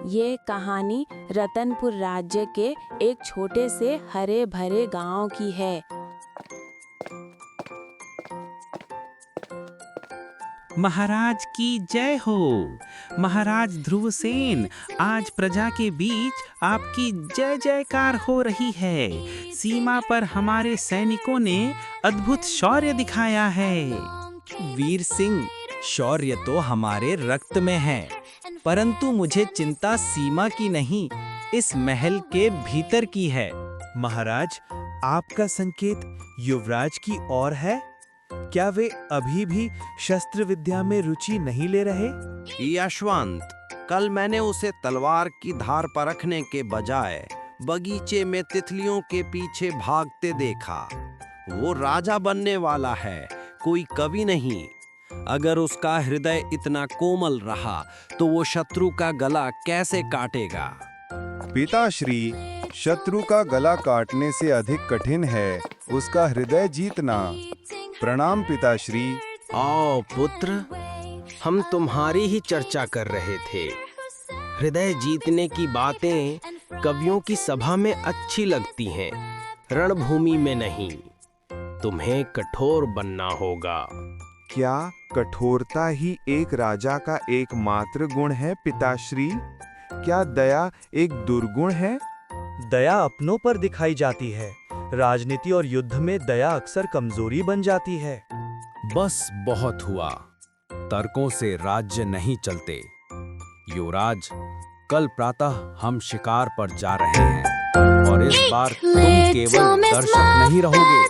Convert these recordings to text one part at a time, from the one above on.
ये कहानी रतनपुर राज्य के एक छोटे से हरे भरे गांव की है। महाराज की जय हो। महाराज ध्रुवसेन, आज प्रजा के बीच आपकी जय जयकार हो रही है। सीमा पर हमारे सैनिकों ने अद्भुत शौर्य दिखाया है। वीर सिंह, शौर्य तो हमारे रक्त में है, परंतु मुझे चिंता सीमा की नहीं, इस महल के भीतर की है। महाराज, आपका संकेत युवराज की ओर है। क्या वे अभी भी शस्त्र विद्या में रुचि नहीं ले रहे? यशवंत, कल मैंने उसे तलवार की धार परखने के बजाय बगीचे में तितलियों के पीछे भागते देखा। वो राजा बनने वाला है, कोई कवि नहीं। अगर उसका हृदय इतना कोमल रहा तो वो शत्रु का गला कैसे काटेगा? पिताश्री, शत्रु का गला काटने से अधिक कठिन है उसका हृदय जीतना। प्रणाम पिताश्री। आओ पुत्र, हम तुम्हारी ही चर्चा कर रहे थे। हृदय जीतने की बातें कवियों की सभा में अच्छी लगती हैं, रणभूमि में नहीं। तुम्हें कठोर बनना होगा। क्या कठोरता ही एक राजा का एकमात्र गुण है पिताश्री? क्या दया एक दुर्गुण है? दया अपनों पर दिखाई जाती है। राजनीति और युद्ध में दया अक्सर कमजोरी बन जाती है। बस बहुत हुआ। तर्कों से राज्य नहीं चलते। युवराज, कल प्रातः हम शिकार पर जा रहे हैं और इस बार तुम केवल दर्शक नहीं रहोगे,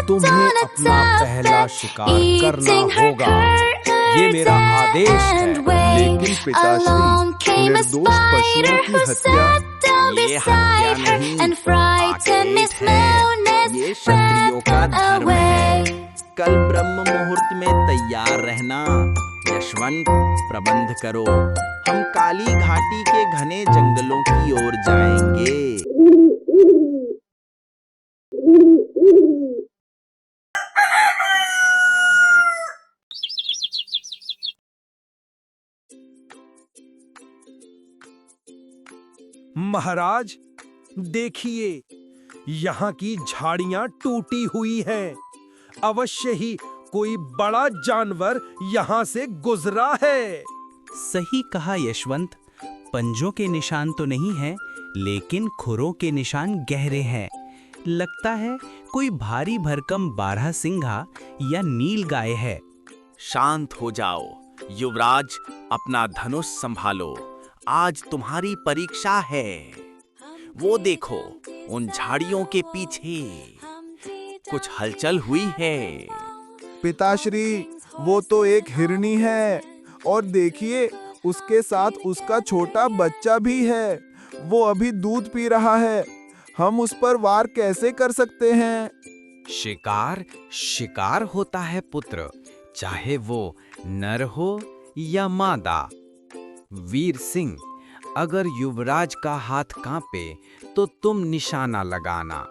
तुम्हें अपना पहला शिकार करना होगा। ये मेरा आदेश है। लेकिन पिताश्री, निर्दोष पशुओं की हत्या, ये हत्या नहीं, आखेट है। ये क्षत्रियों का धर्म है। कल ब्रह्म मुहूर्त में तैयार रहना। यशवंत, प्रबंध करो। हम काली घाटी के घने जंगलों की ओर जाएंगे। महाराज, देखिए, यहाँ की झाड़ियाँ टूटी हुई हैं। अवश्य ही कोई बड़ा जानवर यहाँ से गुजरा है। सही कहा यशवंत। पंजों के निशान तो नहीं है, लेकिन खुरों के निशान गहरे हैं। लगता है कोई भारी भरकम बारहसिंघा या नील गाय है। शांत हो जाओ युवराज, अपना धनुष संभालो। आज तुम्हारी परीक्षा है। वो देखो, उन झाड़ियों के पीछे कुछ हलचल हुई है। पिताश्री, वो तो एक हिरनी है और देखिए, उसके साथ उसका छोटा बच्चा भी है। वो अभी दूध पी रहा है। हम उस पर वार कैसे कर सकते हैं? शिकार शिकार होता है पुत्र, चाहे वो नर हो या मादा। वीर सिंह, अगर युवराज का हाथ कांपे तो तुम निशाना लगाना,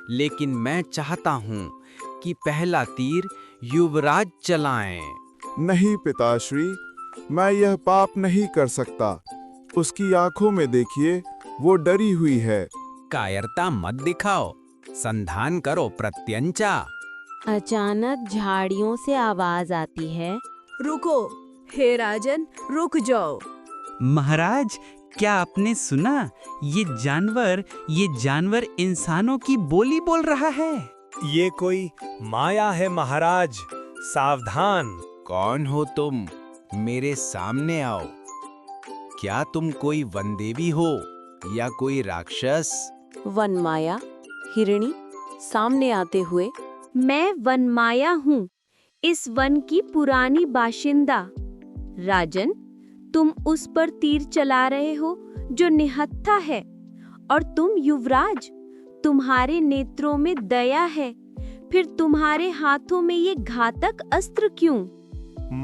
लेकिन मैं चाहता हूं कि पहला तीर युवराज चलाएं। नहीं पिताश्री, मैं यह पाप नहीं कर सकता। उसकी आंखों में देखिए, वो डरी हुई है। कायरता मत दिखाओ, संधान करो प्रत्यंचा। अचानक झाड़ियों से आवाज आती है। रुको, हे राजन, रुक जाओ। महाराज, क्या आपने सुना? ये जानवर इंसानों की बोली बोल रहा है। ये कोई माया है महाराज, सावधान। कौन हो तुम? मेरे सामने आओ। क्या तुम कोई वनदेवी हो या कोई राक्षस? वनमाया, हिरणी सामने आते हुए। मैं वनमाया हूँ, इस वन की पुरानी बाशिंदा। राजन, तुम उस पर तीर चला रहे हो जो निहत्था है, और तुम युवराज, तुम्हारे नेत्रों में दया है, फिर तुम्हारे हाथों में ये घातक अस्त्र क्यों?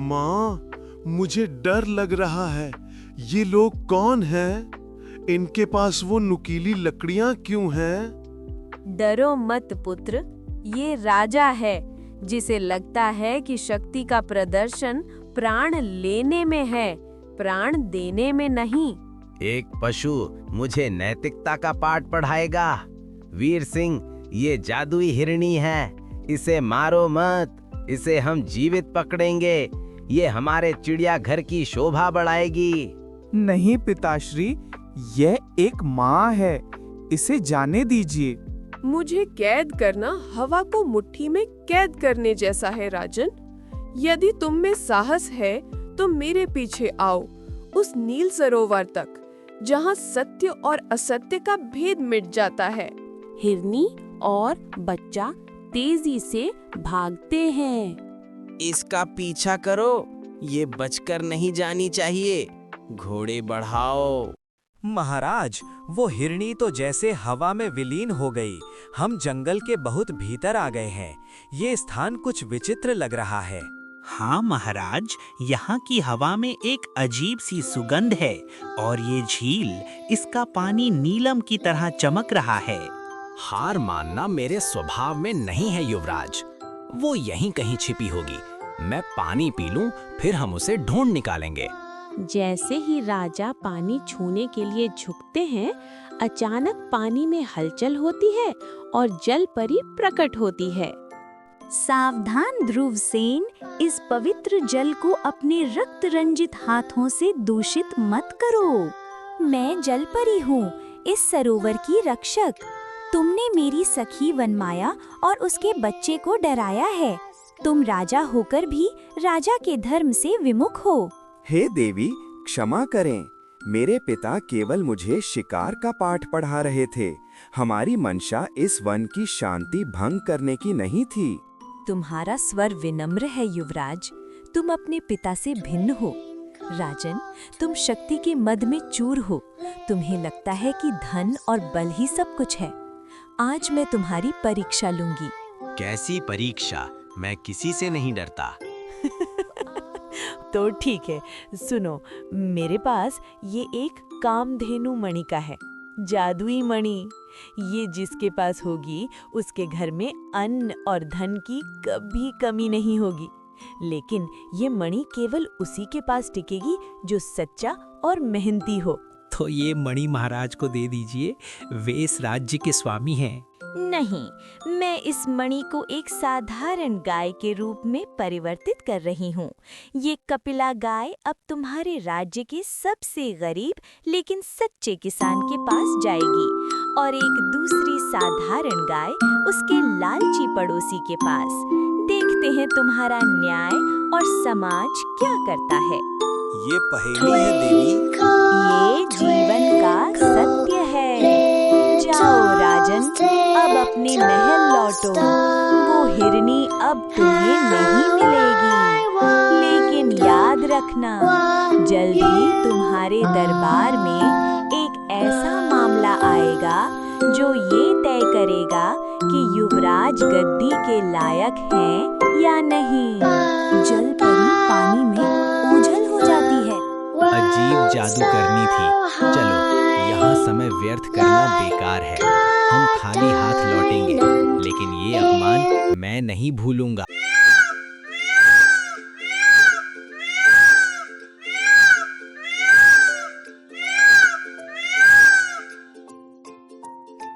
माँ, मुझे डर लग रहा है। ये लोग कौन हैं? इनके पास वो नुकीली लकड़ियाँ क्यों हैं? डरो मत पुत्र, ये राजा है जिसे लगता है कि शक्ति का प्रदर्शन प्राण लेने में है, प्राण देने में नहीं। एक पशु मुझे नैतिकता का पाठ पढ़ाएगा। वीर सिंह, ये जादुई हिरनी है, इसे मारो मत, इसे हम जीवित पकड़ेंगे। ये हमारे चिड़ियाघर की शोभा बढ़ाएगी। नहीं पिताश्री, यह एक माँ है, इसे जाने दीजिए। मुझे कैद करना हवा को मुट्ठी में कैद करने जैसा है राजन। यदि तुम में साहस है तो मेरे पीछे आओ, उस नील सरोवर तक, जहाँ सत्य और असत्य का भेद मिट जाता है। हिरनी और बच्चा तेजी से भागते हैं। इसका पीछा करो, ये बचकर नहीं जानी चाहिए। घोड़े बढ़ाओ। महाराज, वो हिरनी तो जैसे हवा में विलीन हो गई। हम जंगल के बहुत भीतर आ गए हैं। ये स्थान कुछ विचित्र लग रहा है। हाँ महाराज, यहाँ की हवा में एक अजीब सी सुगंध है और ये झील, इसका पानी नीलम की तरह चमक रहा है। हार मानना मेरे स्वभाव में नहीं है युवराज। वो यहीं कहीं छिपी होगी। मैं पानी पी लूं, फिर हम उसे ढूंढ निकालेंगे। जैसे ही राजा पानी छूने के लिए झुकते हैं, अचानक पानी में हलचल होती है और जल परी प्रकट होती है। सावधान ध्रुवसेन, इस पवित्र जल को अपने रक्त रंजित हाथों से दूषित मत करो। मैं जलपरी हूँ, इस सरोवर की रक्षक। तुमने मेरी सखी वनमाया और उसके बच्चे को डराया है। तुम राजा होकर भी राजा के धर्म से विमुख हो। हे देवी, क्षमा करें। मेरे पिता केवल मुझे शिकार का पाठ पढ़ा रहे थे। हमारी मंशा इस वन की शांति भंग करने की नहीं थी। तुम्हारा स्वर विनम्र है युवराज। तुम अपने पिता से भिन्न हो। राजन, तुम शक्ति के मद में चूर हो। तुम्हें लगता है कि धन और बल ही सब कुछ है। आज मैं तुम्हारी परीक्षा लूंगी। कैसी परीक्षा? मैं किसी से नहीं डरता। तो ठीक है, सुनो, मेरे पास ये एक कामधेनु मणि का है, जादुई मणि। ये जिसके पास होगी उसके घर में अन्न और धन की कभी कमी नहीं होगी। लेकिन ये मणि केवल उसी के पास टिकेगी जो सच्चा और मेहनती हो। तो ये मणि महाराज को दे दीजिए, वे इस राज्य के स्वामी हैं। नहीं, मैं इस मणि को एक साधारण गाय के रूप में परिवर्तित कर रही हूँ। ये कपिला गाय अब तुम्हारे राज्य के सबसे गरीब लेकिन सच्चे किसान के पास जाएगी और एक दूसरी साधारण गाय उसके लालची पड़ोसी के पास। देखते हैं तुम्हारा न्याय और समाज क्या करता है। ये पहेली है देवी। ये जीवन का सत्य है। जाओ राजन, अब अपने महल लौटो। वो हिरनी अब तुम्हें नहीं मिलेगी। लेकिन याद रखना, जल्द ही तुम्हारे दरबार में एक ऐसा मामला आएगा जो ये तय करेगा कि युवराज गद्दी के लायक हैं या नहीं। जल परी पानी में ओझल हो जाती है। अजीब जादू करनी थी। चलो, यहाँ समय व्यर्थ करना बेकार है। हम खाली हाथ लौटेंगे, लेकिन ये अपमान मैं नहीं भूलूंगा।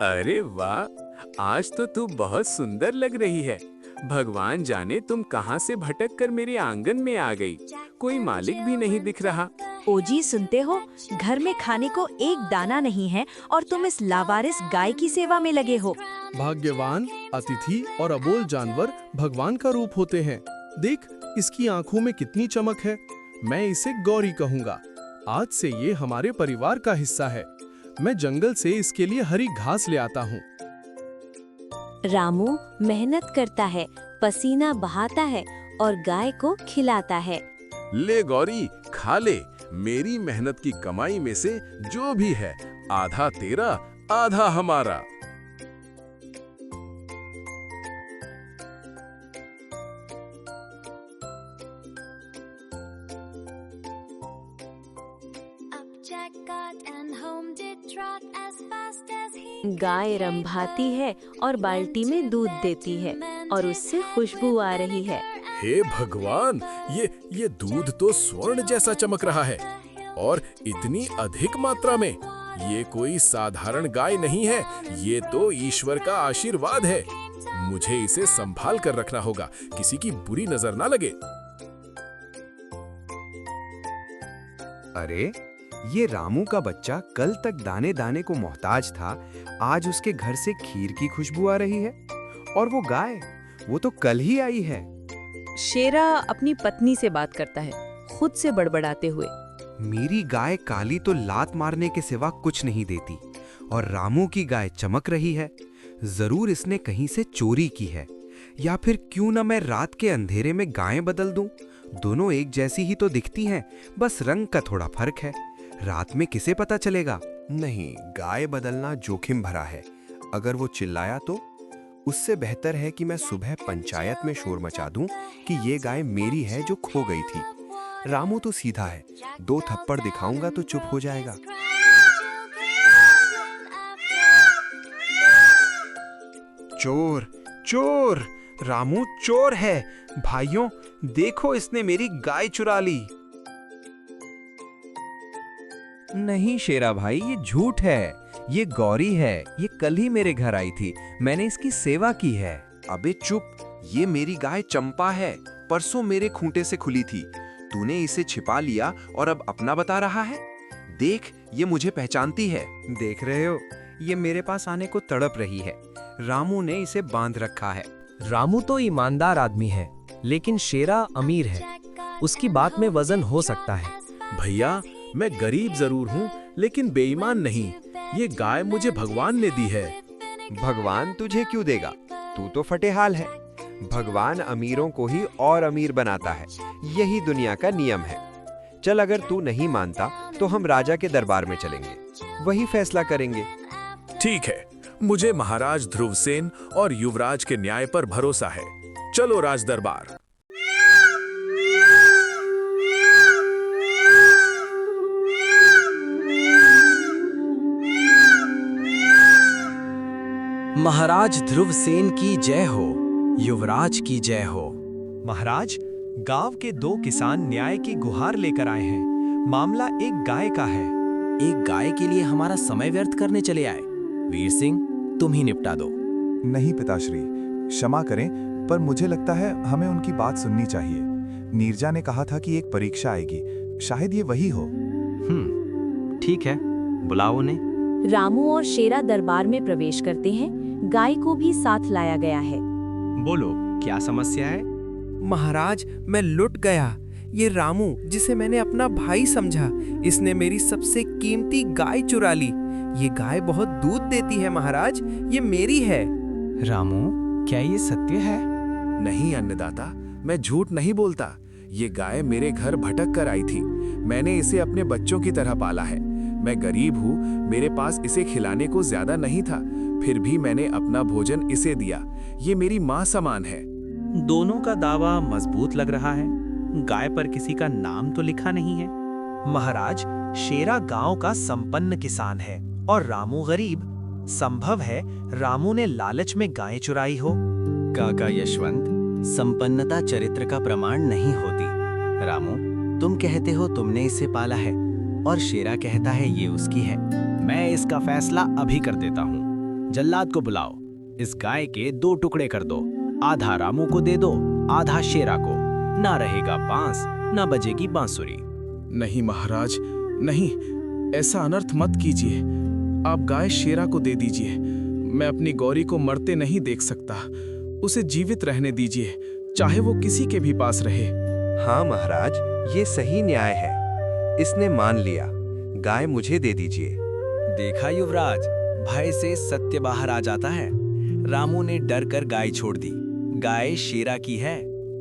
अरे वाह, आज तो तू बहुत सुंदर लग रही है। भगवान जाने तुम कहाँ से भटक कर मेरे आंगन में आ गई। कोई मालिक भी नहीं दिख रहा। ओजी, सुनते हो? घर में खाने को एक दाना नहीं है और तुम इस लावारिस गाय की सेवा में लगे हो। भाग्यवान अतिथि और अबोल जानवर भगवान का रूप होते हैं। देख, इसकी आंखों में कितनी चमक है। मैं इसे गौरी कहूँगा। आज से ये हमारे परिवार का हिस्सा है। मैं जंगल से इसके लिए हरी घास ले आता हूँ। रामू मेहनत करता है, पसीना बहाता है और गाय को खिलाता है। ले गौरी, खा ले। मेरी मेहनत की कमाई में से जो भी है, आधा तेरा, आधा हमारा। गाय रंभाती है और बाल्टी में दूध देती है और उससे खुशबू आ रही है। हे भगवान, ये दूध तो स्वर्ण जैसा चमक रहा है और इतनी अधिक मात्रा में। ये कोई साधारण गाय नहीं है, ये तो ईश्वर का आशीर्वाद है। मुझे इसे संभाल कर रखना होगा, किसी की बुरी नजर ना लगे। अरे, ये रामू का बच्चा कल तक दाने दाने को मोहताज था, आज उसके घर से खीर की खुशबू आ रही है। और वो गाय, वो तो कल ही आई है। शेरा अपनी पत्नी से बात करता है, खुद से बड़बड़ाते हुए। मेरी गाय काली तो लात मारने के सिवा कुछ नहीं देती, और रामू की गाय चमक रही है। जरूर इसने कहीं से चोरी की है, या फिर क्यों ना मैं रात के अंधेरे में गायें बदल दूं। दोनों एक जैसी ही तो दिखती हैं, बस रंग का थोड़ा फर्क है। रात में किसे पता चलेगा? नहीं, गाय बदलना जोखिम भरा है। अगर वो चिल्लाया तो? उससे बेहतर है कि मैं सुबह पंचायत में शोर मचा दूं कि ये गाय मेरी है जो खो गई थी। रामू तो सीधा है, 2 थप्पड़ दिखाऊंगा तो चुप हो जाएगा। चोर, चोर! रामू चोर है। भाइयों, देखो, इसने मेरी गाय चुरा ली। नहीं शेरा भाई, ये झूठ है। ये गौरी है, ये कल ही मेरे घर आई थी, मैंने इसकी सेवा की है। अबे चुप, ये मेरी गाय चंपा है, परसों मेरे खूंटे से खुली थी। तूने इसे छिपा लिया और अब अपना बता रहा है। देख, ये मुझे पहचानती है। देख रहे हो, ये मेरे पास आने को तड़प रही है। रामू ने इसे बांध रखा है। रामू तो ईमानदार आदमी है, लेकिन शेरा अमीर है, उसकी बात में वजन हो सकता है। भैया, मैं गरीब जरूर हूँ, लेकिन बेईमान नहीं। ये गाय मुझे भगवान ने दी है। भगवान तुझे क्यों देगा? तू तो फटेहाल है। भगवान अमीरों को ही और अमीर बनाता है, यही दुनिया का नियम है। चल, अगर तू नहीं मानता तो हम राजा के दरबार में चलेंगे, वही फैसला करेंगे। ठीक है, मुझे महाराज ध्रुवसेन और युवराज के न्याय पर भरोसा है। चलो राज दरबार। महाराज ध्रुवसेन की जय हो, युवराज की जय हो। महाराज, गांव के 2 किसान न्याय की गुहार लेकर आए हैं। मामला एक गाय का है। एक गाय के लिए हमारा समय व्यर्थ करने चले आए? वीर सिंह, तुम ही निपटा दो। नहीं पिताश्री, क्षमा करें, पर मुझे लगता है हमें उनकी बात सुननी चाहिए। नीरजा ने कहा था कि एक परीक्षा आएगी, शायद ये वही हो। ठीक है, बुलाओ उन्हें। रामू और शेरा दरबार में प्रवेश करते हैं। गाय को भी साथ लाया गया है। बोलो, क्या समस्या है? महाराज, मैं लुट गया। ये रामू, जिसे मैंने अपना भाई समझा, इसने मेरी सबसे कीमती गाय चुरा ली। ये गाय बहुत दूध देती है महाराज, ये मेरी है। रामू, क्या ये सत्य है? नहीं अन्नदाता, मैं झूठ नहीं बोलता। ये गाय मेरे घर भटक कर आई थी। मैंने इसे अपने बच्चों की तरह पाला है। मैं गरीब हूँ, मेरे पास इसे खिलाने को ज्यादा नहीं था, फिर भी मैंने अपना भोजन इसे दिया। ये मेरी माँ समान है। दोनों का दावा मजबूत लग रहा है। गाय पर किसी का नाम तो लिखा नहीं है। महाराज, शेरा गांव का संपन्न किसान है और रामू गरीब। संभव है रामू ने लालच में गाय चुराई हो। काका यशवंत, संपन्नता चरित्र का प्रमाण नहीं होती। रामू, तुम कहते हो तुमने इसे पाला है, और शेरा कहता है ये उसकी है। मैं इसका फैसला अभी कर देता हूँ। जल्लाद को बुलाओ, इस गाय के 2 टुकड़े कर दो। आधा रामू को दे दो, आधा शेरा को। ना रहेगा बांस, ना बजेगी बांसुरी। नहीं महाराज, नहीं, ऐसा अनर्थ मत कीजिए। आप गाय शेरा को दे दीजिए। मैं अपनी गौरी को मरते नहीं देख सकता। उसे जीवित रहने दीजिए, चाहे वो किसी के भी पास रहे। हाँ महाराज, ये सही न्याय है। इसने मान लिया, गाय मुझे दे दीजिए। देखा युवराज, भय से सत्य बाहर आ जाता है। रामू ने डर कर गाय छोड़ दी। गाय शेरा की है।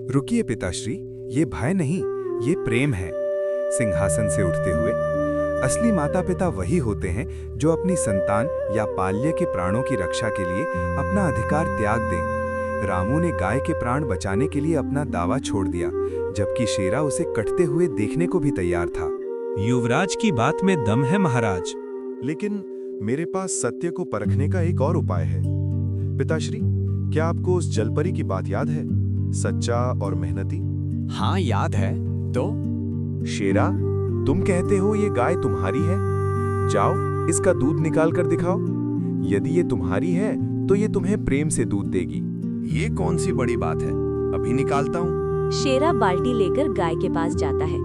रुकिए पिताश्री, ये भय नहीं, ये प्रेम है। सिंहासन से उठते हुए असली माता पिता वही होते हैं जो अपनी संतान या पाल्य के प्राणों की रक्षा के लिए अपना अधिकार त्याग दें। रामू ने गाय के प्राण बचाने के लिए अपना दावा छोड़ दिया, जबकि शेरा उसे कटते हुए देखने को भी तैयार था। युवराज की बात में दम है महाराज। लेकिन मेरे पास सत्य को परखने का एक और उपाय है। पिताश्री, क्या आपको उस जलपरी की बात याद है, सच्चा और मेहनती? हाँ याद है। तो शेरा, तुम कहते हो ये गाय तुम्हारी है? जाओ, इसका दूध निकाल कर दिखाओ। यदि ये तुम्हारी है तो ये तुम्हें प्रेम से दूध देगी। ये कौन सी बड़ी बात है, अभी निकालता हूँ। शेरा बाल्टी लेकर गाय के पास जाता है।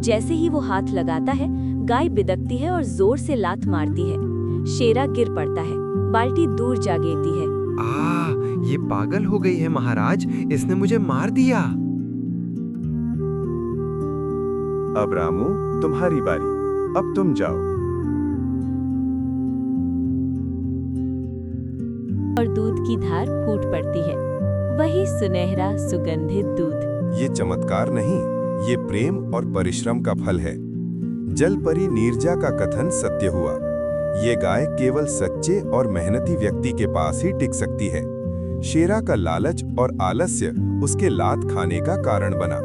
जैसे ही वो हाथ लगाता है, गाय बिदकती है और जोर से लात मारती है। शेरा गिर पड़ता है, बाल्टी दूर जा गिरती है। ये पागल हो गई है महाराज, इसने मुझे मार दिया। अब रामू, तुम्हारी बारी, अब तुम जाओ। और दूध की धार फूट पड़ती है, वही सुनहरा सुगंधित दूध। ये चमत्कार नहीं, ये प्रेम और परिश्रम का फल है। जल परी नीरजा का कथन सत्य हुआ। ये गाय केवल सच्चे और मेहनती व्यक्ति के पास ही टिक सकती है। शेरा का लालच और आलस्य उसके लात खाने का कारण बना।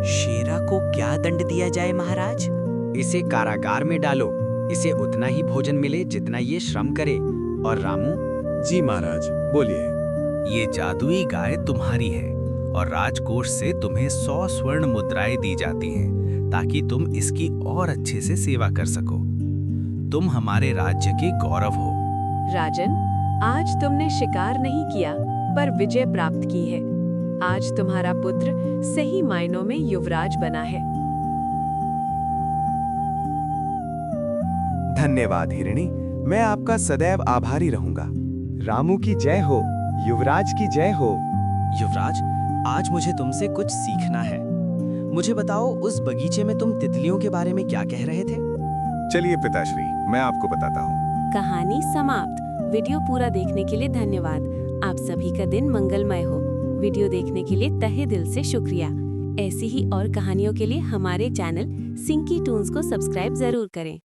शेरा को क्या दंड दिया जाए महाराज? इसे कारागार में डालो, इसे उतना ही भोजन मिले जितना ये श्रम करे। और रामू? जी महाराज, बोलिए। ये जादुई गाय तुम्हारी है और राजकोष से तुम्हें 100 स्वर्ण मुद्राएं दी जाती हैं ताकि तुम इसकी और अच्छे से सेवा कर सको। तुम हमारे राज्य के गौरव हो। राजन, आज तुमने शिकार नहीं किया पर विजय प्राप्त की है। आज तुम्हारा पुत्र सही मायनों में युवराज बना है। धन्यवाद हिरणी, मैं आपका सदैव आभारी रहूंगा। रामू की जय हो, युवराज की जय हो। युवराज, आज मुझे तुमसे कुछ सीखना है। मुझे बताओ, उस बगीचे में तुम तितलियों के बारे में क्या कह रहे थे? चलिए पिताश्री, मैं आपको बताता हूँ। कहानी समाप्त। वीडियो पूरा देखने के लिए धन्यवाद। आप सभी का दिन मंगलमय हो। वीडियो देखने के लिए तहे दिल से शुक्रिया। ऐसी ही और कहानियों के लिए हमारे चैनल सिंकी टून्स को सब्सक्राइब जरूर करें।